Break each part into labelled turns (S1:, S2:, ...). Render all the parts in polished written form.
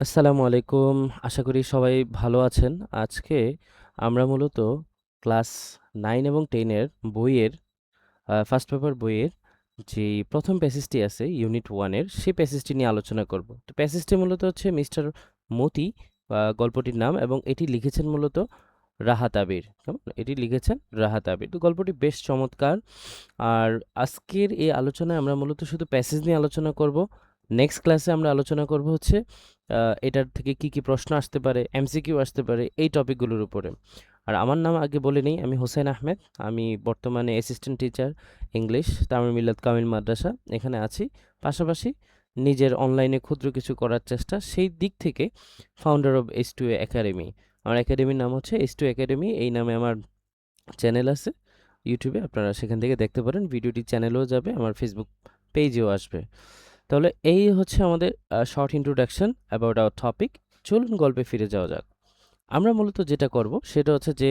S1: আসসালামু আলাইকুম। আশা করি সবাই ভালো আছেন। আজকে আমরা মূলত ক্লাস 9 এবং 10 এর বইয়ের ফার্স্ট পেপার বইয়ের যেই প্রথম প্যাসেজটি আছে ইউনিট 1 এর সেই প্যাসেজটি নিয়ে আলোচনা করব। তো প্যাসেজটি মূলত হচ্ছে মিস্টার মতি গল্পটির নাম এবং এটি লিখেছেন মূলত রাহাত আবির। কেমন? এটি লিখেছেন রাহাত আবির। তো গল্পটি বেশ চমৎকার। আর আজকের এই আলোচনায় আমরা মূলত শুধু প্যাসেজ নিয়ে আলোচনা করব। নেক্সট ক্লাসে আমরা আলোচনা করব হচ্ছে এটার থেকে কি কি প্রশ্ন আসতে পারে, এমসিকিউ আসতে পারে এই টপিকগুলোর উপরে। আর আমার নাম আগে বলে নেই, আমি হোসেন আহমেদ। আমি বর্তমানে অ্যাসিস্ট্যান্ট টিচার ইংলিশ তামিল মিল্লাত কামিল মাদ্রাসা এখানে আছি। পাশাপাশি নিজের অনলাইনে ক্ষুদ্র কিছু করার চেষ্টা, সেই দিক থেকে ফাউন্ডার অফ H2A একাডেমি। আমার একাডেমির নাম হচ্ছে H2 একাডেমি। এই নামে আমার চ্যানেল আছে ইউটিউবে, আপনারা সেখান থেকে দেখতে পারেন। ভিডিওটি চ্যানেলেও যাবে, আমার ফেসবুক পেজেও আসবে। তাহলে এই হচ্ছে আমাদের short introduction about our topic. চলুন গল্পে ফিরে যাওয়া যাক। আমরা মূলত যেটা করব সেটা হচ্ছে যে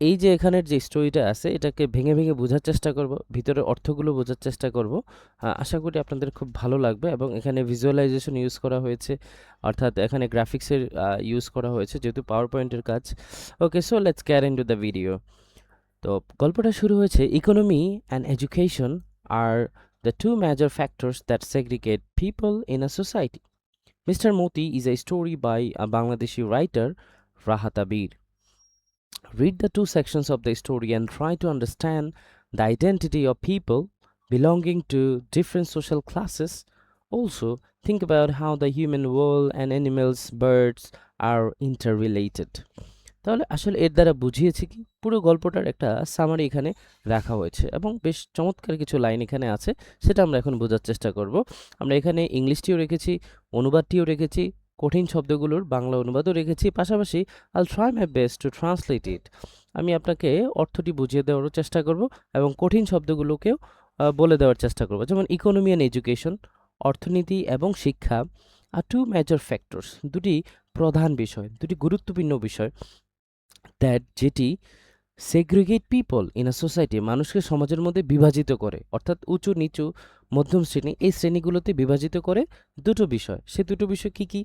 S1: এই যে এখানের যে স্টোরিটা আছে এটাকে ভেঙে ভেঙে বোঝার চেষ্টা করব, ভিতরের অর্থগুলো বোঝার চেষ্টা করব। আশা করি আপনাদের খুব ভালো লাগবে। এবং এখানে ভিজুয়ালাইজেশন ইউজ করা হয়েছে, অর্থাৎ এখানে গ্রাফিক্সের ইউজ করা হয়েছে যেহেতু পাওয়ার পয়েন্টের কাজ। Okay, so let's get into the video. তো গল্পটা শুরু হয়েছে, ইকোনমি অ্যান্ড এডুকেশন আর the two major factors that segregate people in a society. Mr. Moti is a story by a Bangladeshi writer, Rahat Abir. Read the two sections of the story and try to understand the identity of people belonging to different social classes. Also, think about how the human world and animals, birds are interrelated. তাহলে আসলে এর দ্বারা বুঝিয়েছি কি, পুরো গল্পটার একটা summary এখানে রাখা হয়েছে এবং বেশ চমৎকার কিছু লাইন এখানে আছে, সেটা আমরা এখন বোঝার চেষ্টা করব। আমরা এখানে ইংলিশটিও রেখেছি, অনুবাদটিও রেখেছি, কঠিন শব্দগুলোর বাংলা অনুবাদও রেখেছি। পাশাপাশি আল try my best to translate ইট। আমি আপনাকে অর্থটি বুঝিয়ে দেওয়ারও চেষ্টা করব এবং কঠিন শব্দগুলোকেও বলে দেওয়ার চেষ্টা করব। যেমন ইকোনমি অ্যান্ড এডুকেশন, অর্থনীতি এবং শিক্ষা, আর টু মেজর ফ্যাক্টরস, দুটি প্রধান বিষয়, দুটি গুরুত্বপূর্ণ বিষয়, দ্যাট যেটি segregate people in a society, মানুষকে সমাজের মধ্যে বিভাজিত করে, অর্থাৎ উঁচু নিচু মধ্যম শ্রেণী এই শ্রেণীগুলোতে বিভাজিত করে দুটো বিষয়। সে দুটো বিষয় কি কি?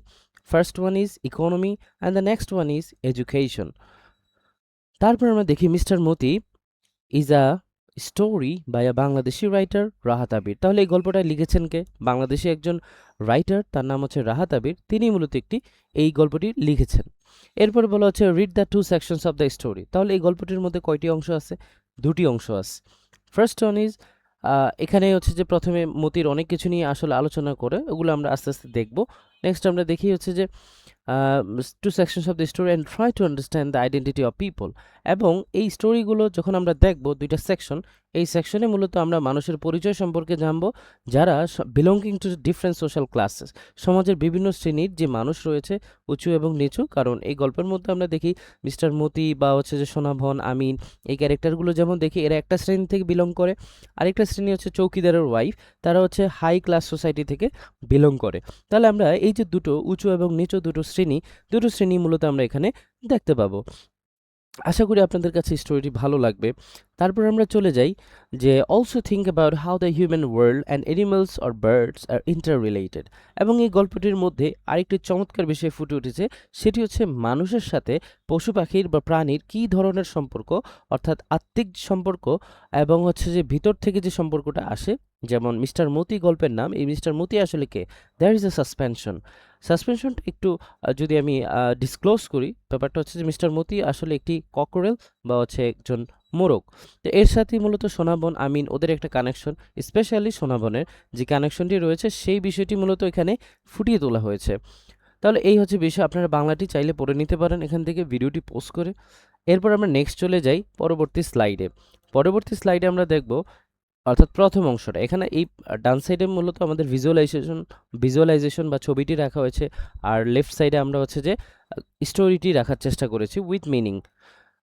S1: First one is economy and the next one is education. তারপর আমরা দেখি mister Moti is a story by a Bangladeshi writer Rahat Abir. তাহলে এই গল্পটা লিখেছেন কে? বাংলাদেশি একজন রাইটার, তার নাম হচ্ছে রাহাত আবির, তিনি মূলত এই গল্পটি লিখেছেন। এরপরে বলা হচ্ছে read the two sections of the story. তাহলে এই গল্পটির মধ্যে কয়টি অংশ আছে? দুটি অংশ আছে। ফার্স্ট ওয়ান ইজ, এখানে হচ্ছে যে প্রথমে মতির অনেক কিছু নিয়ে আসলে আলোচনা করে, ওগুলো আমরা আস্তে আস্তে দেখব। নেক্সট আমরা দেখি হচ্ছে যে two sections of the story and try to understand the identity of people. এবং এই স্টোরিগুলো যখন আমরা দেখব, দুইটা সেকশন, এই সেকশনে মূলত আমরা মানুষের পরিচয় সম্পর্কে জানব, যারা belonging to different social classes, সমাজের বিভিন্ন শ্রেণীর যে মানুষ রয়েছে, উঁচু এবং নিচু। কারণ এই গল্পের মধ্যে আমরা দেখি মিস্টার মতি বা হচ্ছে যে সোনাভন, আমিন, এই ক্যারেক্টারগুলো যেমন দেখি এরা একটা শ্রেণী থেকে বিলং করে, আরেকটা শ্রেণী হচ্ছে চৌকিদারের ওয়াইফ, তারা হচ্ছে হাই ক্লাস সোসাইটি থেকে বিলং করে। তাহলে আমরা এই যে দুটো উঁচু এবং নিচু দুটো শ্রেণী মূলত আমরা এখানে দেখতে পাবো। আশা করি আপনাদের কাছে স্টোরিটি ভালো লাগবে। তারপর আমরা চলে যাই যে also think about how the human world and animals or birds R inter related. এবং এই গল্পটির মধ্যে আরেকটি চমৎকার বিষয় ফুটে উঠেছে, সেটি হচ্ছে মানুষের সাথে পশু পাখির বা প্রাণীর কী ধরনের সম্পর্ক, অর্থাৎ আত্মিক সম্পর্ক এবং হচ্ছে যে ভিতর থেকে যে সম্পর্কটা আসে। যেমন মিস্টার মতি গল্পের নাম, এই মিস্টার মতি আসলে কে? দ্যার ইজ এ সাসপেনশনটা একটু যদি আমি ডিসক্লোজ করি, ব্যাপারটা হচ্ছে যে মিস্টার মতি আসলে একটি ককরেল বা হচ্ছে একজন মোরগ। তো এর সাথে মূলত সোনাবন, আমিন, ওদের একটা কানেকশন, স্পেশালি সোনাবনের যে কানেকশনটি রয়েছে সেই বিষয়টি মূলত এখানে ফুটিয়ে তোলা হয়েছে। তাহলে এই হচ্ছে বিষয়, আপনারা বাংলাটি চাইলে পড়ে নিতে পারেন এখান থেকে ভিডিওটি পোস্ট করে। এরপর আমরা নেক্সট চলে যাই পরবর্তী স্লাইডে আমরা দেখব, অর্থাৎ প্রথম অংশটা এখানে এই ডান সাইডে মূলত আমাদের ভিজুয়ালাইজেশন বা ছবিটি রাখা হয়েছে, আর লেফট সাইডে আমরা হচ্ছে যে স্টোরিটি রাখার চেষ্টা করেছি with meaning.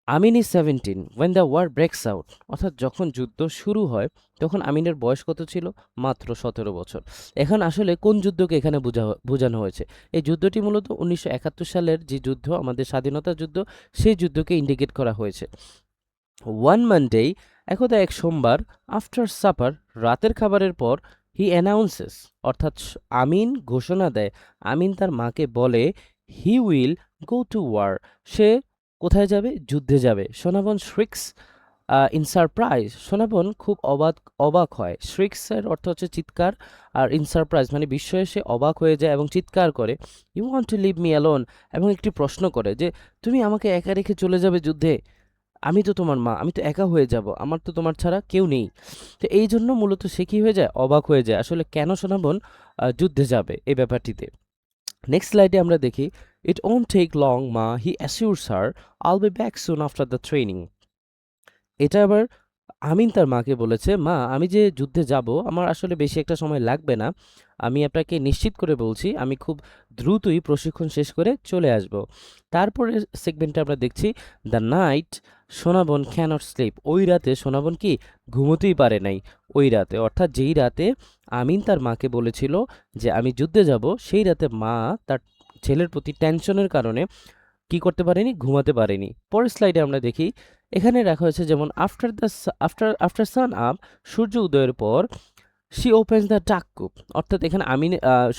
S1: Amin is 17 when the war breaks out. অর্থাৎ যখন যুদ্ধ শুরু হয় তখন আমিনের বয়স কত ছিল? মাত্র 17 বছর। এখন আসলে কোন যুদ্ধকে এখানে বোঝানো হয়েছে? এই যুদ্ধটি মূলত 1971 সালের যে যুদ্ধ, আমাদের স্বাধীনতা যুদ্ধ, সেই যুদ্ধকে ইন্ডিকেট করা হয়েছে। ওয়ান মানডে, একদা এক সোমবার, আফটার সাপার, রাতের খাবারের পর, হি অ্যানাউন্সেস, অর্থাৎ আমিন ঘোষণা দেয়, আমিন তার মাকে বলে he will go to war, সে কোথায় যাবে? যুদ্ধে যাবে। সোনাবন শ্রিক্স ইন সারপ্রাইজ, সোনাবন খুব অবাক হয়। শ্রিক্সের অর্থ হচ্ছে চিৎকার, আর ইন সারপ্রাইজ মানে বিস্ময়ে সে অবাক হয়ে যায় এবং চিৎকার করে you want to leave me alone, এবং একটি প্রশ্ন করে যে তুমি আমাকে একা রেখে চলে যাবে যুদ্ধে? আমি তো তোমার মা, আমি তো একা হয়ে যাব, আমার তো তোমার ছাড়া কেউ নেই। তো এই জন্য মূলত সে কি হয়ে যায়? অবাক হয়ে যায় আসলে কেন সোনাবন যুদ্ধে যাবে এই ব্যাপারটিতে। নেক্সট স্লাইডে আমরা দেখি ইট ওন্ট টেক লং মা, হি assures her I'll be back soon after the training. এটা আবার আমিন তার মাকে বলেছে, মা আমি যে যুদ্ধে যাব আমার আসলে বেশি একটা সময় লাগবে না, আমি আপনাকে নিশ্চিত করে বলছি আমি খুব দ্রুতই প্রশিক্ষণ শেষ করে চলে আসব। তারপরে সেগমেন্টে আমরা দেখছি দ্য নাইট সোনাবন ক্যানট স্লিপ, ওই রাতে সোনাবন কি ঘুমোতেই পারে নাই। ওই রাতে অর্থাৎ যেই রাতে আমিন তার মাকে বলেছিল যে আমি যুদ্ধে যাব, সেই রাতে মা তার ছেলের প্রতি টেনশনের কারণে কি করতে পারেনি? ঘুমাতে পারেনি। পরের স্লাইডে আমরা দেখি এখানে রাখা হয়েছে যেমন আফটার সান আপ, সূর্য উদয়ের পর শি ওপেন্স দ্য ডাক কূপ, অর্থাৎ এখানে আমি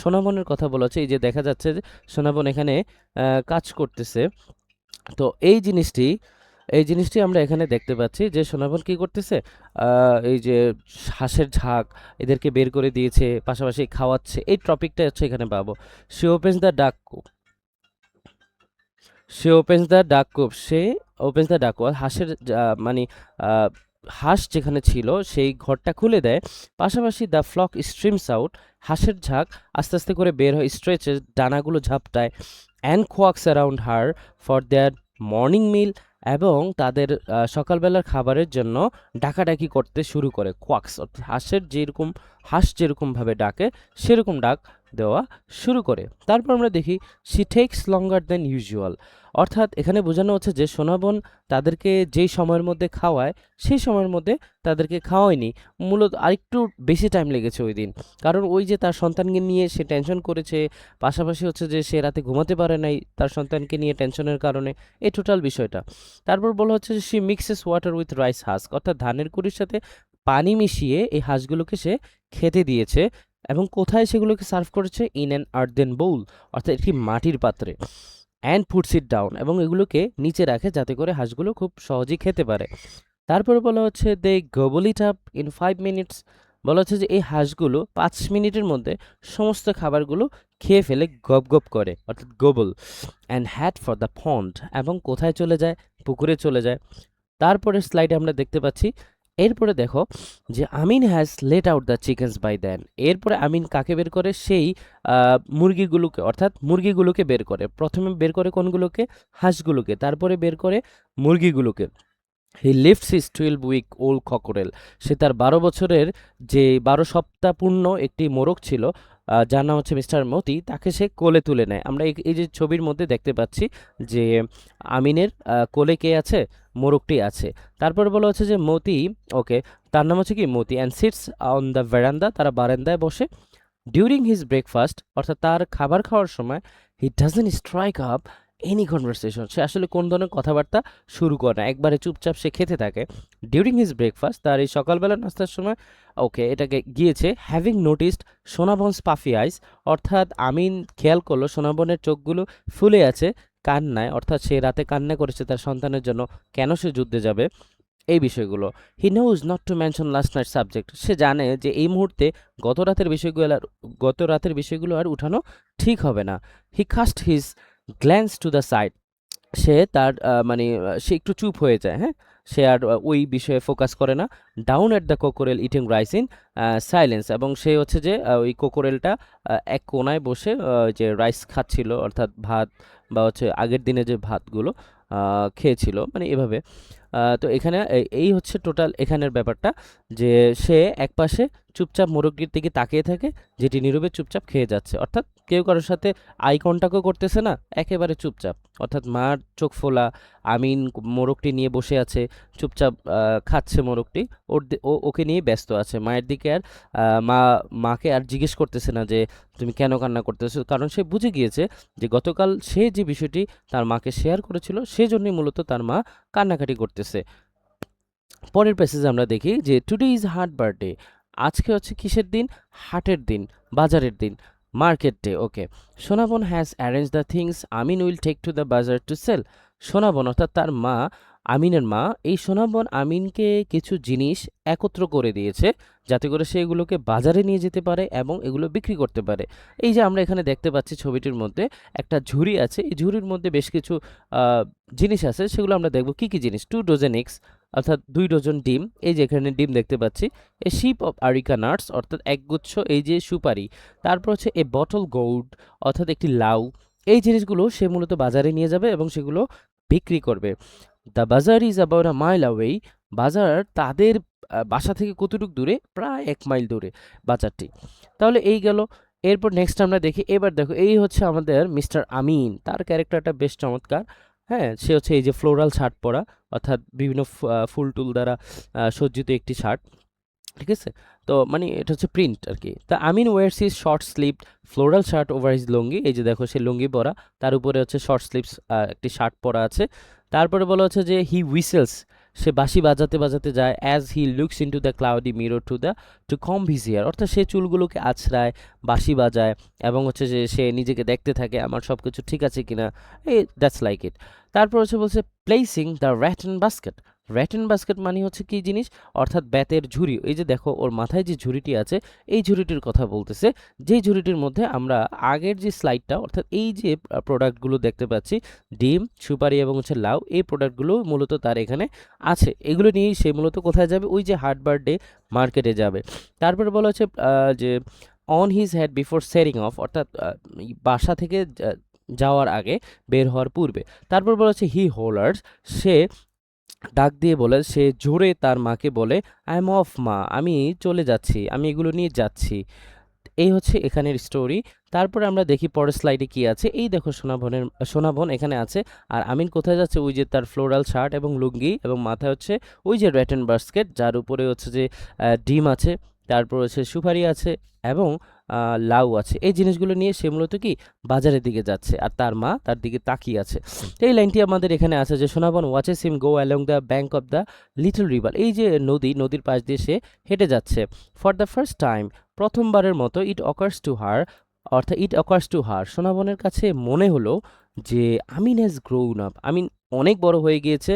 S1: সোনাবনের কথা বলা হচ্ছে। এই যে দেখা যাচ্ছে যে সোনাবন এখানে কাজ করতেছে। তো এই জিনিসটি আমরা এখানে দেখতে পাচ্ছি যে সোনাবন কি করতেছে, এই যে হাঁসের ঝাঁক এদেরকে বের করে দিয়েছে, পাশাপাশি খাওয়াচ্ছে, এই টপিকটা হচ্ছে এখানে পাবো। শি ওপেন্স দ্য ডাক কূপ, সে ওপেন্স দ্য ডাক কূপ, সে ওপেন্স দ্য ডাক কূপ, হাঁসের মানে আহ, হাঁস যেখানে ছিল সেই ঘরটা খুলে দেয়। পাশাপাশি দ্য ফ্লক স্ট্রিমস আউট, হাঁসের ঝাঁক আস্তে আস্তে করে বের হয়, স্ট্রেচেস ডানাগুলো ঝাপটায়, and quacks around her for their morning meal, এবং তাদের সকালবেলার খাবারের জন্য ডাকাডাকি করতে শুরু করে। কোয়াক্স অর্থাৎ হাঁস যেরকমভাবে ডাকে সেরকম ডাক দেওয়া শুরু করে। তারপর আমরা দেখি she takes longer than usual, অর্থাৎ এখানে বোঝানো হচ্ছে যে সোনাবন তাদেরকে যেই সময়ের মধ্যে খাওয়ায় সেই সময়ের মধ্যে তাদেরকে খাওয়ায়নি, মূলত আরেকটু বেশি টাইম লেগেছে ওই দিন, কারণ ওই যে তার সন্তানকে নিয়ে সে টেনশন করেছে, পাশাপাশি হচ্ছে যে সে রাতে ঘুমাতে পারে নাই তার সন্তানকে নিয়ে টেনশনের কারণে, এই টোটাল বিষয়টা। তারপর বলা হচ্ছে যে she mixes water with rice husk, অর্থাৎ ধানের কুড়ির সাথে পানি মিশিয়ে এই হাঁসগুলোকে সে খেতে দিয়েছে, এবং কোথায় সেগুলোকে সার্ভ করেছে? ইন অ্যান আর্দেন বোল, অর্থাৎ একটি মাটির পাত্রে। অ্যান্ড পুটস ইট ডাউন, এবং এগুলোকে নিচে রাখে যাতে করে হাঁসগুলো খুব সহজেই খেতে পারে। তারপরে বলা হচ্ছে দে গবল ইট আপ ইন 5 মিনিটস, বলা হচ্ছে যে এই হাঁসগুলো 5 মিনিটের মধ্যে সমস্ত খাবারগুলো খেয়ে ফেলে, গপ গপ করে, অর্থাৎ gobble. And had for the pond, এবং কোথায় চলে যায়? পুকুরে চলে যায়। তারপরে স্লাইডে আমরা দেখতে পাচ্ছি, এরপরে দেখো যে Amin has let out the chickens by then, এরপরে আমিন কাকে বের করে? সেই মুরগিগুলোকে, অর্থাৎ মুরগিগুলোকে বের করে। প্রথমে বের করে কোনগুলোকে? হাঁসগুলোকে, তারপরে বের করে মুরগিগুলোকে। He lifts his 12 week old cockerel, সে তার 12 বছরের যে 12 সপ্তাহ পূর্ণ একটি মোরগ ছিল, যার নাম হচ্ছে মিস্টার মতি, তাকে সে কোলে তুলে নেয়। আমরা এই যে ছবির মধ্যে দেখতে পাচ্ছি যে আমিনের কোলে কে আছে? মোরগটি আছে। তারপর বলা হচ্ছে যে মতি, ওকে, তার নাম হচ্ছে কি মতি, অ্যান্ড সিটস অন দ্য ভেরান্দা, তারা বারান্দায় বসে। ডিউরিং হিজ ব্রেকফাস্ট, অর্থাৎ তার খাবার খাওয়ার সময়, he doesn't strike up any conversation, সে আসলে কোন ধরনের কথাবার্তা শুরু করে না, একবারে চুপচাপ সে খেতে থাকে। ডিউরিং হিজ ব্রেকফাস্ট, তার এই সকালবেলা নাস্তার সময়, ওকে, এটাকে গিয়েছে হ্যাভিং নোটিসড সোনাবনস পাফি আইস, অর্থাৎ আমিন খেয়াল করলো সোনাবনের চোখগুলো ফুলে আছে কান্নায়, অর্থাৎ সে রাতে কান্না করেছে তার সন্তানের জন্য, কেন সে যুদ্ধে যাবে, এই বিষয়গুলো। He knows not to mention last night subject, সে জানে যে এই মুহূর্তে গত রাতের বিষয়গুলো আর উঠানো ঠিক হবে না। He cast his glance to the side, সে তার সে একটু চুপ হয়ে যায়, হ্যাঁ, সে আর ওই বিষয়ে ফোকাস করে না। Down at the cockerel eating rice in silence, এবং সে হচ্ছে যে ওই কোকোরেলটা এক কোনায় বসে যে রাইস খাচ্ছিল, অর্থাৎ ভাত, বা হচ্ছে আগের দিনে যে ভাতগুলো খেয়েছিল, মানে এভাবে। তো এখানে এই হচ্ছে টোটাল এখানের ব্যাপারটা, যে সে একপাশে চুপচাপ মোরগটির দিকে তাকিয়ে থাকে, যেটি নীরবে চুপচাপ খেয়ে যাচ্ছে, অর্থাৎ কেউ কারোর সাথে আই কন্টাক্টও করতেছে না, একেবারে চুপচাপ, অর্থাৎ মার চোখ ফোলা, আমিন মোরগটি নিয়ে বসে আছে, চুপচাপ খাচ্ছে মোরগটি, ওকে নিয়ে ব্যস্ত আছে, মায়ের দিকে আর মাকে আর জিজ্ঞেস করতেছে না যে তুমি কেন কান্না করতেছো, কারণ সে বুঝে গিয়েছে যে গতকাল সে যে বিষয়টি তার মাকে শেয়ার করেছিল সেজন্যই মূলত তার মা কান্নাকাটি করতেছে। পরের প্যাসেজে আমরা দেখি যে টুডে ইজ হার্ড বার্থডে, আজকে হচ্ছে কিসের দিন? হাটের দিন, বাজারের দিন, market day. Okay. Sonabon has arrange the things Amin will take to the bazaar to sell. Sonabon অর্থাৎ তার মা, আমিনের মা, এই সোনাবন আমিনকে কিছু জিনিস একত্র করে দিয়েছে যাতে করে সে এগুলোকে বাজারে নিয়ে যেতে পারে এবং এগুলো বিক্রি করতে পারে। এই যে আমরা এখানে দেখতে পাচ্ছি ছবিটির মধ্যে একটা ঝুড়ি আছে, এই ঝুড়ির মধ্যে বেশ কিছু আহ, জিনিস আছে, সেগুলো আমরা দেখব কি কি জিনিস। 2 ডজন এগস অর্থাৎ 2 ডজন ডিম, এই যে এখানে ডিম দেখতে পাচ্ছি। A ship of areca nuts অর্থাৎ একগুচ্ছ এই যে সুপারি। তারপর হচ্ছে এ বটল গোল্ড অর্থাৎ একটি লাউ। এই জিনিসগুলো সে মূলত বাজারে নিয়ে যাবে এবং সেগুলো বিক্রি করবে। দ্য বাজার is about a mile away. বাজার তাদের বাসা থেকে কতটুকু দূরে? প্রায় 1 মাইল দূরে বাজারটি। তাহলে এই গেল। এরপর নেক্সট আমরা দেখি, এবার দেখো এই হচ্ছে আমাদের মিস্টার আমিন, তার ক্যারেক্টারটা বেশ চমৎকার। হ্যাঁ, সে হচ্ছে এই যে ফ্লোরাল শার্ট পরা, অর্থাৎ বিভিন্ন ফুল টুল দ্বারা সজ্জিত একটি শার্ট, ঠিক আছে? তো মানে এটা হচ্ছে প্রিন্ট আর কি। তা Amin wears his short sleeved floral shirt over his lungi. এই যে দেখো সে লুঙ্গি পরা, তার উপরে হচ্ছে শর্ট স্লিভস একটি শার্ট পরা আছে। তারপরে বলা হচ্ছে যে হি হুইসেলস, সে বাঁশি বাজাতে বাজাতে যায়। As he looks into the cloudy mirror to comb his hair, অর্থাৎ সে চুলগুলোকে আছড়ায়, বাঁশি বাজায় এবং হচ্ছে যে সে নিজেকে দেখতে থাকে আমার সব কিছু ঠিক আছে কিনা। এই দ্যাটস লাইক ইট। তারপর হচ্ছে বলছে প্লেসিং দ্য র্যাটন বাস্কেট। র্যাটন বাস্কেট মানে হচ্ছে কি জিনিস? অর্থাৎ বেতের ঝুড়ি। এই যে দেখো ওর মাথায় যে ঝুড়িটি আছে, এই ঝুড়িটির কথা বলতেছে, যেই ঝুড়িটির মধ্যে আমরা আগের যে স্লাইডটা অর্থাৎ এই যে প্রোডাক্টগুলো দেখতে পাচ্ছি, ডিম, সুপারি এবং হচ্ছে লাউ, এই প্রোডাক্টগুলো মূলত তার এখানে আছে। এগুলো নিয়েই সে মূলত কোথায় যাবে? ওই যে হাটবার ডে মার্কেটে যাবে। তারপরে বলা হচ্ছে যে on his head before setting of, অর্থাৎ বাসা থেকে যাওয়ার আগে, বের হওয়ার পূর্বে। তারপর বলা হচ্ছে হি হোলার্স, সে ডাক দিয়ে বলে, সে জোরে তার মাকে বলে, আই এম অফ মা, আমি চলে যাচ্ছি, আমি এগুলো নিয়ে যাচ্ছি। এই হচ্ছে এখানের স্টোরি। তারপরে আমরা দেখি পরের স্লাইডে কি আছে। এই দেখো সোনাবন এখানে আছে, আর আমিন কোথায় যাচ্ছে? ওই যে তার ফ্লোরাল শার্ট এবং লুঙ্গি এবং মাথায় হচ্ছে ওই যে র্যাটন বাস্কেট, যার উপরে হচ্ছে যে ডিম আছে, তারপর হচ্ছে সুপারি আছে এবং লাউ আছে। এই জিনিসগুলো নিয়ে সে মূলত কি বাজারের দিকে যাচ্ছে, আর তার মা তার দিকে তাকিয়ে আছে। তো এই লাইনটি আমাদের এখানে আছে যে Sonabon watches him go along the bank of the little river. এই যে নদীর পাশ দিয়ে সে হেঁটে যাচ্ছে। ফর দ্য ফার্স্ট টাইম, প্রথমবারের মতো, ইট অকার্স টু হার, সোনাবনের কাছে মনে হলো যে আমিন হ্যাজ গ্রোন আপ, আমিন অনেক বড় হয়ে গিয়েছে,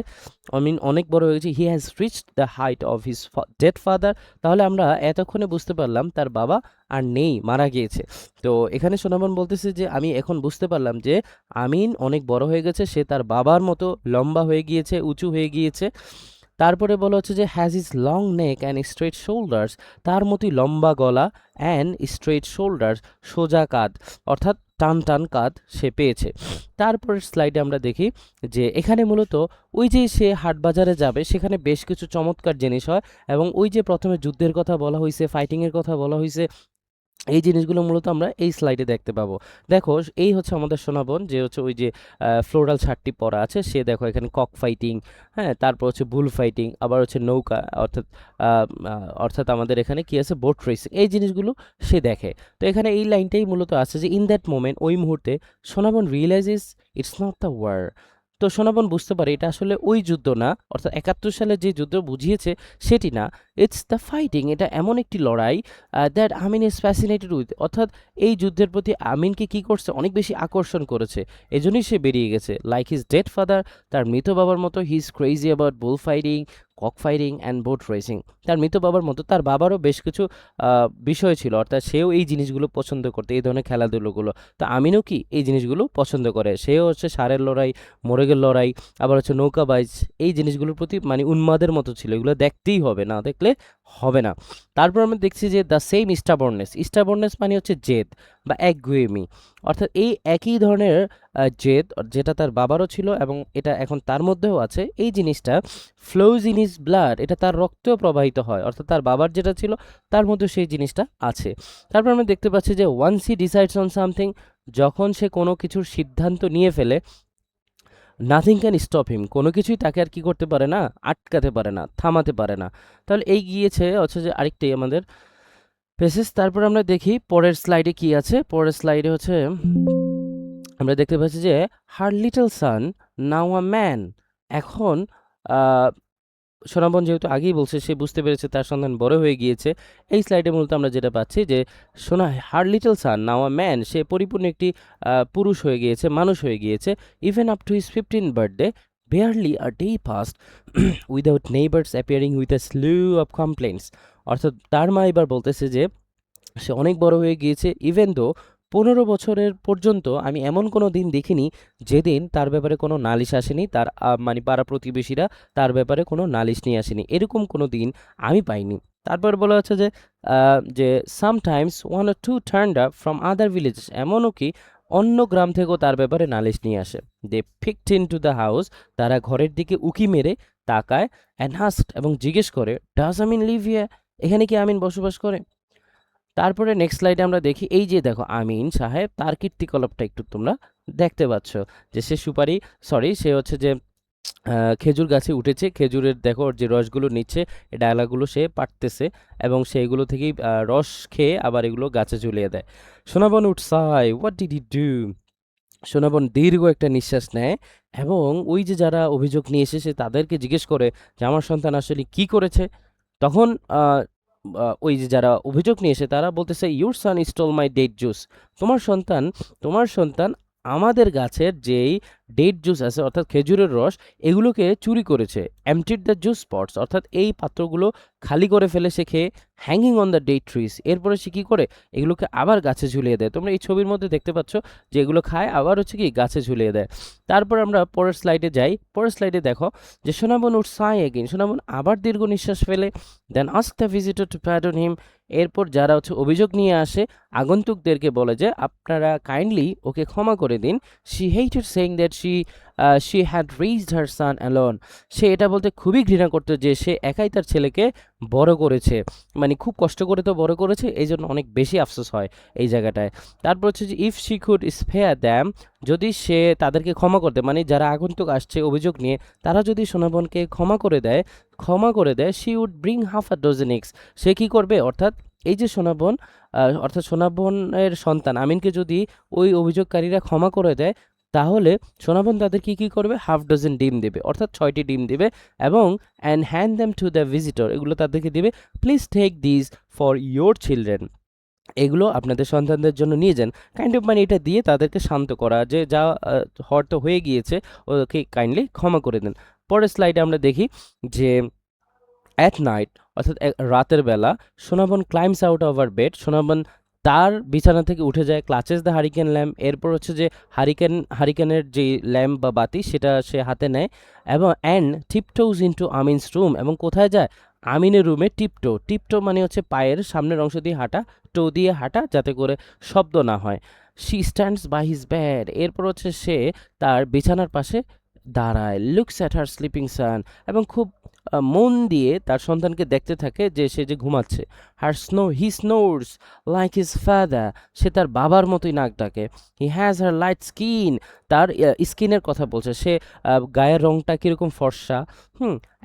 S1: আমিন অনেক বড় হয়ে গেছে। He has reached the height of his dead father. তাহলে আমরা এতক্ষণে বুঝতে পারলাম তার বাবা আর নেই, মারা গিয়েছে। তো এখানে সোনাবন বলতেছে যে আমি এখন বুঝতে পারলাম যে আমিন অনেক বড় হয়ে গেছে, সে তার বাবার মতো লম্বা হয়ে গিয়েছে, উঁচু হয়ে গিয়েছে। তারপরে বলা হচ্ছে যে has is long neck and straight shoulders, তার মতোই লম্বা গলা, অ্যান্ড স্ট্রেট শোল্ডার্স, সোজা কাঁধ, অর্থাৎ টান টান কাঁধ সে পেয়েছে। তারপরের স্লাইডে আমরা দেখি যে এখানে মূলত ওই যে সে হাট বাজারে যাবে, সেখানে বেশ কিছু চমৎকার জিনিস হয় এবং ওই যে প্রথমে যুদ্ধের কথা বলা হয়েছে, ফাইটিংয়ের কথা বলা হয়েছে, এই জিনিসগুলো মূলত আমরা এই স্লাইডে দেখতে পাবো। দেখো এই হচ্ছে আমাদের সোনাবন, যে হচ্ছে ওই যে ফ্লোরাল শার্টটি পরা আছে, সে দেখো এখানে কক ফাইটিং, হ্যাঁ, তারপর হচ্ছে বুল ফাইটিং, আবার হচ্ছে নৌকা অর্থাৎ আমাদের এখানে কি আছে, বোট রেসিং, এই জিনিসগুলো সে দেখে। তো এখানে এই লাইনটাই মূলত আছে যে ইন দ্যাট মোমেন্ট, ওই মুহূর্তে সোনাবন realises it's not the war. তো সোনাবন বুঝতে পারে এটা আসলে ওই যুদ্ধ না, অর্থাৎ 71 সালে যে যুদ্ধ বুঝিয়েছে সেটি না, ইটস দ্য ফাইটিং, এটা এমন একটি লড়াই that Amin is fascinated with, অর্থাৎ এই যুদ্ধের প্রতি আমিনকে কি করছে, অনেক বেশি আকর্ষণ করেছে, এজন্যই সে বেরিয়ে গেছে। লাইক হিজ ডেড ফাদার, তার মৃত বাবার মতো, he is crazy about bull fighting, cock fighting and boat racing, তার মৃত বাবার মতো তার বাবারও বেশ কিছু বিষয় ছিল, অর্থাৎ সেও এই জিনিসগুলো পছন্দ করতো, এই ধরনের খেলাধুলোগুলো। তো আমিনও কি এই জিনিসগুলো পছন্দ করে, সেও হচ্ছে ষাঁড়ের লড়াই, মোরগের লড়াই, আবার হচ্ছে নৌকাবাজ, এই জিনিসগুলোর প্রতি মানে উন্মাদের মতো ছিল, এগুলো দেখতেই হবে, না দেখলে হবে না। তারপর আমরা দেখছি যে দ্য সেম স্টাবর্নেস মানে হচ্ছে জেদ বা একগুঁয়েমি, অর্থাৎ এই একই ধরনের জেদ যেটা তার বাবারও ছিল এবং এটা এখন তার মধ্যেও আছে, এই জিনিসটা ফ্লোজ ইন হিজ ব্লাড, এটা তার রক্তেও প্রবাহিত হয়, অর্থাৎ তার বাবার যেটা ছিল তার মধ্যে সেই জিনিসটা আছে। তারপর আমরা দেখতে পাচ্ছি যে once he decides on something, যখন সে কোনো কিছুর সিদ্ধান্ত নিয়ে ফেলে, নাথিং ক্যান স্টপ হিম, কোনো কিছুই তাকে আর কি করতে পারে না, আটকাতে পারে না, থামাতে পারে না। তাহলে এই গিয়েছে হচ্ছে যে আরেকটাই আমাদের পেসেস। তারপর আমরা দেখি পরের স্লাইডে কি আছে। পরের স্লাইডে হচ্ছে আমরা দেখতে পাচ্ছি যে হার little San now a man, এখন সোনাবন যেহেতু আগেই বলছে সে বুঝতে পেরেছে তার সন্তান বড় হয়ে গিয়েছে। এই স্লাইডে মূলত আমরা যেটা পাচ্ছি যে সোনা হার little San now a man, সে পরিপূর্ণ একটি পুরুষ হয়ে গিয়েছে, মানুষ হয়ে গিয়েছে। Even up to his 15th birthday barely a day passed without neighbors appearing with a slew of complaints. অর্থাৎ তার মা এবার বলতেছে যে সে অনেক বড় হয়ে গিয়েছে, ইভেন দো 15 বছরের পর্যন্ত আমি এমন কোনো দিন দেখিনি যেদিন তার ব্যাপারে কোনো নালিশ আসেনি, তার মানে পাড়া প্রতিবেশীরা তার ব্যাপারে কোনো নালিশ নিয়ে আসেনি, এরকম কোনো দিন আমি পাইনি। তারপর বলা হচ্ছে যে sometimes one or two turned up from other villages, এমনও কি অন্য গ্রাম থেকেও তার ব্যাপারে নালিশ নিয়ে আসে। They peeked in to the house, তারা ঘরের দিকে উকি মেরে তাকায়, অ্যান্ড হাস্কড, এবং জিজ্ঞেস করে, ডাজ আমিন লিভ হিয়ার, এখানে কি আমিন বসবাস করে? তারপরে নেক্সট স্লাইডে আমরা দেখি, এই যে দেখো আমিন সাহেব, তার কীর্তিকলাপটা একটু তোমরা দেখতে পাচ্ছ, যে সে সে হচ্ছে যে খেজুর গাছে উঠেছে, খেজুরের দেখো ওর যে রসগুলো নিচ্ছে, এই ডালাগুলো সে পাড়তেছে এবং সেগুলো থেকেই রস খেয়ে আবার এগুলো গাছে ঝুলিয়ে দেয়। সোনাবন উঠসাই, হোয়াট ডিড ইউ ডু? সোনাবন দীর্ঘ একটা নিঃশ্বাস নেয় এবং ওই যে যারা অভিযোগ নিয়ে এসেছে তাদেরকে জিজ্ঞেস করে যে আমার সন্তান আসলে কি করেছে। তখন ওই যে যারা অভিযোগ নিয়ে এসে তারা বলতেছে, your son stole my date juice, তোমার সন্তান আমাদের গাছের যেই ডেট জুস আছে অর্থাৎ খেজুরের রস, এগুলোকে চুরি করেছে। এমটিড দ্য জুস স্পটস, অর্থাৎ এই পাত্রগুলো খালি করে ফেলে সে খেয়ে, hanging on the date trees, এরপরে সে কী করে এগুলোকে আবার গাছে ঝুলিয়ে দেয়। তোমরা এই ছবির মধ্যে দেখতে পাচ্ছ যে এগুলো খায় আবার হচ্ছে কি গাছে ঝুলিয়ে দেয়। তারপর আমরা পরের স্লাইডে যাই। পরের স্লাইডে দেখো যে সোনাবন উঠ সাই এগেইন, সোনাবন আবার দীর্ঘ নিঃশ্বাস ফেলে। Then ask the visitor to pardon him, এরপর যারা হচ্ছে অভিযোগ নিয়ে আসে আগন্তুকদেরকে বলে যে আপনারা কাইন্ডলি ওকে ক্ষমা করে দিন। She hated saying that she had raised her son alone, সে এটা বলতে খুবই ঘৃণা করতো যে সে একাই তার ছেলেকে বড় করেছে, মানে খুব কষ্ট করে তো বড় করেছে, এই জন্য অনেক বেশি আফসোস হয় এই জায়গাটায়। তারপর হচ্ছে যে if she could spare them, যদি সে তাদেরকে ক্ষমা করতে, মানে যারা আগন্তুক আসছে অভিযোগ নিয়ে, তারা যদি সোনাবনকে ক্ষমা করে দেয়, she would bring half a dozen eggs, সে কি করবে, অর্থাৎ এই যে অর্থাৎ সোনাবনের সন্তান আমিনকে যদি ওই অভিযোগকারীরা ক্ষমা করে দেয়, তাহলে সোনাবন তাদের কি করবে, হাফ ডজন ডিম দেবে, অর্থাৎ 6টি ডিম দেবে, এবং and hand them to the visitor, এগুলো তাদেরকে দিবে। Please take this for your children, এগুলো আপনাদের সন্তানদের জন্য নিয়ে যান। কাইন্ড অফ মানে এটা দিয়ে তাদেরকে শান্ত করা, যে যা হওয়ার তো হয়ে গিয়েছে, ওকে কাইন্ডলি ক্ষমা করে দেন। পরের স্লাইডে আমরা দেখি যে অ্যাট নাইট, অর্থাৎ রাতের বেলা, Sonabon climbs out of her bed, সোনাবন তার বিছানা থেকে উঠে যায়, ক্লাচেস দ্য হারিকেন ল্যাম্প, এরপর হচ্ছে যে হারিকেনের যে ল্যাম্প বা বাতি সেটা সে হাতে নেয়, এবং অ্যান্ড টিপটোজ ইনটু আমিনস রুম, এবং কোথায় যায়, আমিনের রুমে। টিপটো মানে হচ্ছে পায়ের সামনের অংশ দিয়ে হাঁটা, টো দিয়ে হাঁটা, যাতে করে শব্দ না হয়। She stands by his bed, এরপর হচ্ছে সে তার বিছানার পাশে দাঁড়ায়, looks at her sleeping son, এবং খুব মন দিয়ে তার সন্তানকে দেখতে থাকে যে সে যে ঘুমাচ্ছে। হি স্নোর্স লাইক হিজ ফাদার, সে তার বাবার মতোই নাক ডাকে। He has her light skin, তার স্কিনের কথা বলছে, সে গায়ের রংটা কীরকম ফর্সা,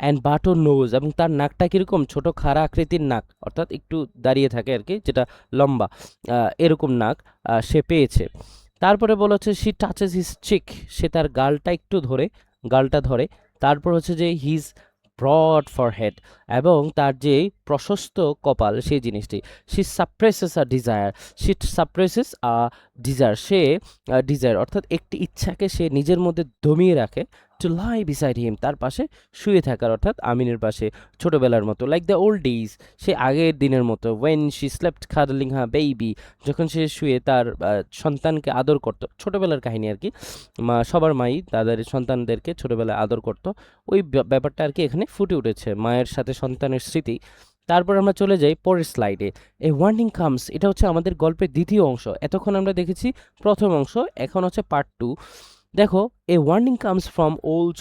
S1: অ্যান্ড বাটন নোজ, এবং তার নাকটা কীরকম ছোট খাড়া আকৃতির নাক, অর্থাৎ একটু দাঁড়িয়ে থাকে আর কি, যেটা লম্বা, এরকম নাক সে পেয়েছে। তারপরে বলা হচ্ছে শি টাচেস হিজ চিক, সে তার গালটা ধরে। তারপর হচ্ছে যে হিজ ব্রড ফরহেড, এবং তার যে প্রশস্ত কপাল সেই জিনিসটি। শি সাপ্রেসেস আ ডিজায়ার, সে ডিজায়ার অর্থাৎ একটি ইচ্ছাকে সে নিজের মধ্যে দমিয়ে রাখে। টু লাই বিসাইড হিম, তার পাশে শুয়ে থাকার, অর্থাৎ আমিনের পাশে, ছোটবেলার মতো, লাইক দ্য ওল্ড ডেজ, সে আগের দিনের মতো। When she slept cuddling her baby, যখন সে শুয়ে তার সন্তানকে আদর করত, ছোটবেলার কাহিনী আর কি, সবার মাই তাদের সন্তানদেরকে ছোটবেলায় আদর করত, ওই ব্যাপারটা আর কি এখানে ফুটে উঠেছে, মায়ের সাথে সন্তানের স্মৃতি। তারপর আমরা চলে যাই পরের স্লাইডে। এ ওয়ার্নিং কামস, এটা হচ্ছে আমাদের গল্পের দ্বিতীয় অংশ। এতক্ষণ আমরা দেখেছি প্রথম অংশ, এখন হচ্ছে পার্ট 2। দেখো, a warning comes from old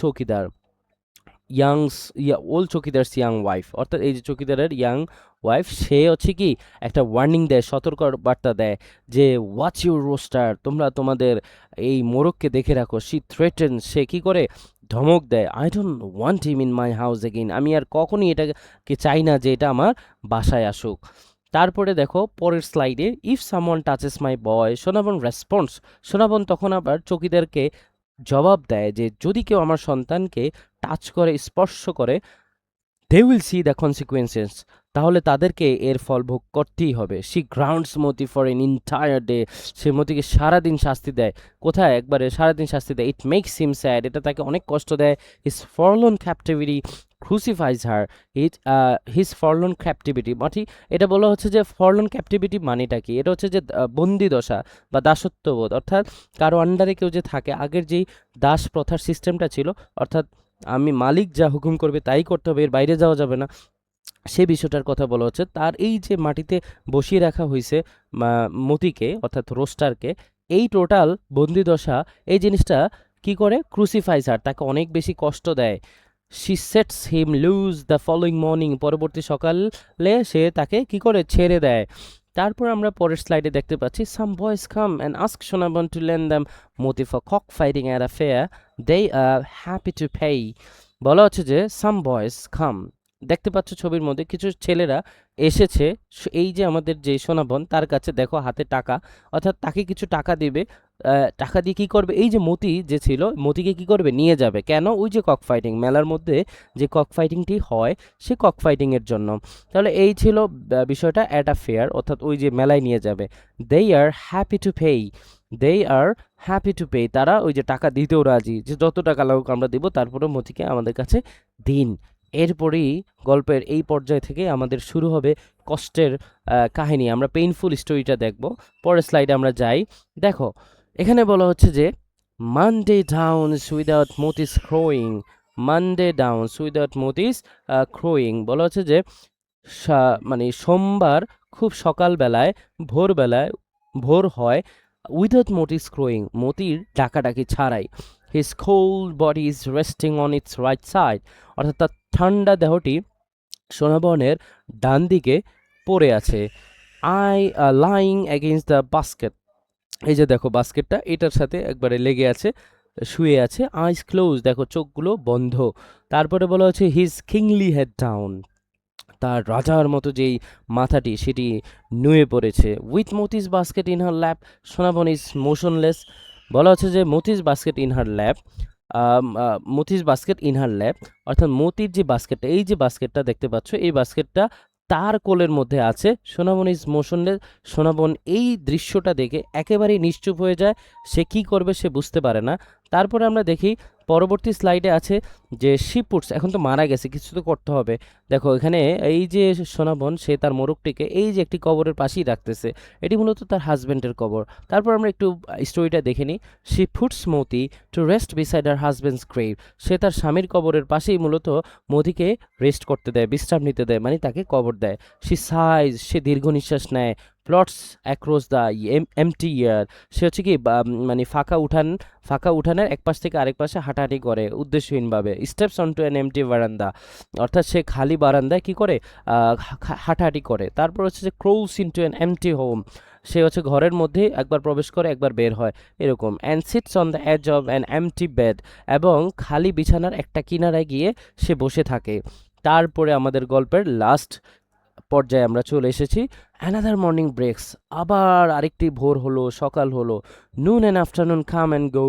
S1: chowkidar's young wife, অর্থাৎ এই যে চৌকিদারের ইয়াং ওয়াইফ, সে হচ্ছে কি একটা ওয়ার্নিং দেয়, সতর্ক বার্তা দেয় যে ওয়াচ ইউর রোস্টার, তোমরা তোমাদের এই মোরগকে দেখে রাখো। শি থ্রেটেন, সে কি করে, ধমক দেয়। I don't want him in my house again, আমি আর কখনই এটাকে চাই না যে এটা আমার বাসায় আসুক। তারপরে দেখো পরের স্লাইডে, ইফ সামওয়ান টাচেস মাই বয়, সোনাবন তখন আবার চৌকিদারকে জবাব দেয় যে যদি কেউ আমার সন্তানকে টাচ করে, স্পর্শ করে, they will see the consequences, তাহলে তাদেরকে এর ফল ভোগ করতেই হবে। She grounds Moti for an entire day, সে মতিকে সারাদিন শাস্তি দেয়। কোথায়? একবারে সারাদিন শাস্তি দেয়। ইট মেক্স হিম স্যাড, এটা তাকে অনেক কষ্ট দেয়। হিজ ফরলন ক্যাপটিভিটি ক্রুসিফাইজ হার, হিজ ফরলন ক্যাপটিভিটি মাটি, এটা বলা হচ্ছে যে ফরলন ক্যাপটিভিটি মানেটা কি? এটা হচ্ছে যে বন্দি দশা বা দাসত্ববোধ, অর্থাৎ কারো আন্ডারে কেউ যে থাকে, আগের যেই দাস প্রথার সিস্টেমটা ছিল, অর্থাৎ আমি মালিক যা হুকুম করবে তাই করতে হবে, এর বাইরে যাওয়া যাবে না, সে বিষয়টার কথা বলা হচ্ছে। তার এই যে মাটিতে বসিয়ে রাখা হয়েছে মতিকে, অর্থাৎ রোস্টারকে, এই টোটাল বন্দিদশা, এই জিনিসটা কি করে? ক্রুসিফাইস হার, তাকে অনেক বেশি কষ্ট দেয়। She sets him loose the following morning, পরবর্তী সকালে সে তাকে কি করে? ছেড়ে দেয়। তারপর আমরা পরের স্লাইডে দেখতে পাচ্ছি, some boys come and ask Sonabon to lend them Moti for cock fighting at a fair, they are happy to pay. বলা হচ্ছে যে সাম বয়েজ কাম, দেখতে পাচ্ছ ছবির মধ্যে কিছু ছেলেরা এসেছে এই যে আমাদের যে সোনাবন, তার কাছে দেখো হাতে টাকা, অর্থাৎ তাকে কিছু টাকা দিবে। টাকা দিয়ে কি করবে? এই যে মতি যে ছিল, মতিকে কি করবে? নিয়ে যাবে। কেন? ওই যে কক ফাইটিং, মেলার মধ্যে যে কক ফাইটিংটি হয়, সে কক ফাইটিং এর জন্য। তাহলে এই ছিল বিষয়টা, অ্যাট আ ফেয়ার, অর্থাৎ ওই যে মেলায় নিয়ে যাবে। They are happy to pay, they are happy to pay, তারা ওই যে টাকা দিতেও রাজি, যে যত টাকা লাগুক আমরা দিব, তারপরে মতিকে আমাদের কাছে দিন। এরপরেই গল্পের এই পর্যায় থেকে আমাদের শুরু হবে কষ্টের কাহিনী। আমরা পেইনফুল স্টোরিটা দেখব। পরের স্লাইডে আমরা যাই। দেখো এখানে বলা হচ্ছে যে Monday downs without মতিস ক্রোয়িং, Monday downs without মতিস ক্রোয়িং, বলা হচ্ছে যে মানে সোমবার খুব সকালবেলায়, ভোরবেলায়, ভোর হয়, উইদাউট মতিস ক্রোয়িং, মতির ডাকাডাকি ছাড়াই। His cold body is resting on it's right side, অর্থাৎ তার ঠান্ডা দেহটি সোনাবনের ডান দিকে পড়ে আছে। I lying against the basket, এই যে দেখো বাস্কেটটা এটার সাথে একবারে লেগে আছে, শুয়ে আছে। আইস ক্লোজ, দেখো চোখগুলো বন্ধ। তারপরে বলা হচ্ছে হিজ কিংলি হেড ডাউন, তার রাজার মতো যেই মাথাটি সেটি নুয়ে পড়েছে। With Moti's basket in her lap, Sonabon is motionless, বলা হচ্ছে যে Moti's basket in her lap, Moti's basket in her lap, অর্থাৎ মতির যে বাস্কেটটা, এই যে বাস্কেটটা দেখতে পাচ্ছ, এই বাস্কেটটা তার কোলের মধ্যে আছে। সোনাবন ইজ মোশনলেস, সোনাবন এই দৃশ্যটা দেখে একেবারেই নিশ্চুপ হয়ে যায়, সে কি করবে সে বুঝতে পারে না। তারপরে আমরা দেখি পরবর্তী স্লাইডে আছে যে শিপুটস, এখন তো মারা গেছে, কিছু তো করতে হবে। দেখো এখানে এই যে সোনাবন, সে তার মোরগটিকে এই যে একটি কবরের পাশেই রাখতেছে, এটি মূলত তার হাজব্যান্ডের কবর। তারপর আমরা একটু স্টোরিটা দেখে নিই। She puts Moti to rest beside her husband's grave, সে তার স্বামীর কবরের পাশেই মূলত মতিকে রেস্ট করতে দেয়, বিশ্রাম নিতে দেয়, মানে তাকে কবর দেয়। শি সাইজ, সে দীর্ঘ নিঃশ্বাস নেয়। প্লটস অ্যাক্রস দ্য এমটি ইয়ার, সে হচ্ছে কি মানে ফাঁকা উঠানের এক পাশ থেকে আরেক পাশে হাঁটাহাঁটি করে উদ্দেশ্যহীনভাবে। Steps on to an empty veranda, অর্থাৎ সে খালি বারান্দায় কি করে? হাঁটাহাঁটি করে। তারপর হচ্ছে যে crosses into an empty home, সে হচ্ছে ঘরের মধ্যে একবার প্রবেশ করে একবার বের হয়, এরকম। And sits on the edge of an empty bed, এবং খালি বিছানার একটা কিনারায় গিয়ে সে বসে থাকে। তারপরে আমাদের গল্পের লাস্ট পর্যায়ে আমরা চলে এসেছি। অ্যানাদার মর্নিং ব্রেকস, আবার আরেকটি ভোর হলো, সকাল হলো। Noon and afternoon come and go,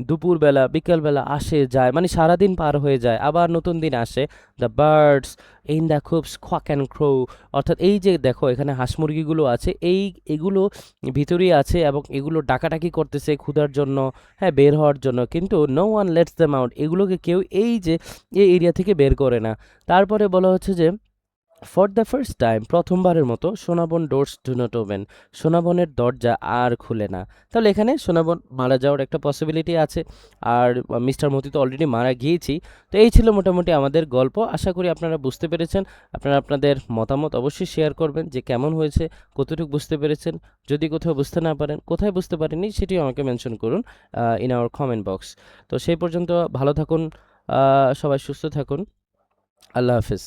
S1: দুপুরবেলা বিকেলবেলা আসে যায়, মানে সারাদিন পার হয়ে যায়, আবার নতুন দিন আসে। The birds in the coops quack and crow, অর্থাৎ এই যে দেখো এখানে হাঁস মুরগিগুলো আছে, এগুলো ভিতরেই আছে এবং এগুলো ডাকাডাকি করতেছে ক্ষুধার জন্য, হ্যাঁ, বের হওয়ার জন্য, কিন্তু no one lets them out, এগুলোকে কেউ এই যে এই এরিয়া থেকে বের করে না। তারপরে বলা হচ্ছে যে ফর দ্য ফার্স্ট টাইম, প্রথমবারের মতো, সোনাবন ডোরস ডু নট ওপেন, সোনাবনের দরজা আর খুলে না। তাহলে এখানে সোনাবন মারা যাওয়ার একটা পসিবিলিটি আছে, আর মিস্টার মতি তো অলরেডি মারা গিয়েছি। তো এই ছিল মোটামুটি আমাদের গল্প। আশা করি আপনারা বুঝতে পেরেছেন। আপনারা আপনাদের মতামত অবশ্যই শেয়ার করবেন যে কেমন হয়েছে, কতটুকু বুঝতে পেরেছেন। যদি কোথাও বুঝতে না পারেন, কোথায় বুঝতে পারেননি, সেটিও আমাকে মেনশন করুন ইন আওয়ার কমেন্ট বক্স। তো সেই পর্যন্ত ভালো থাকুন, সবাই সুস্থ থাকুন। আল্লাহ হাফিজ।